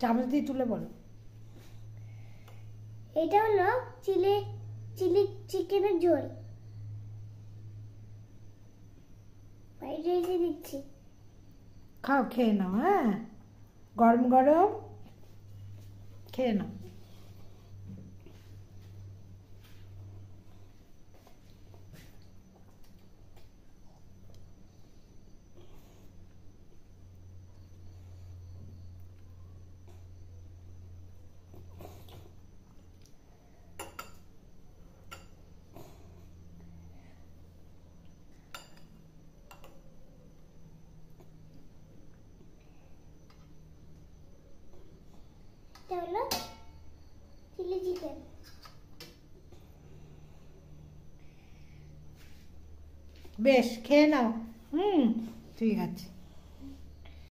চামচ দিয়ে তুলে বলো। এটা হলো চিলি চিকেনের ঝোল। বাইরে এসে দিচ্ছি। খাও, খেয়ে নাও। হ্যাঁ, গরম গরম খেয়ে নাও। এটা হলো চিলি চিকেন। বেশ, খেয়ে নাও। ঠিক আছে।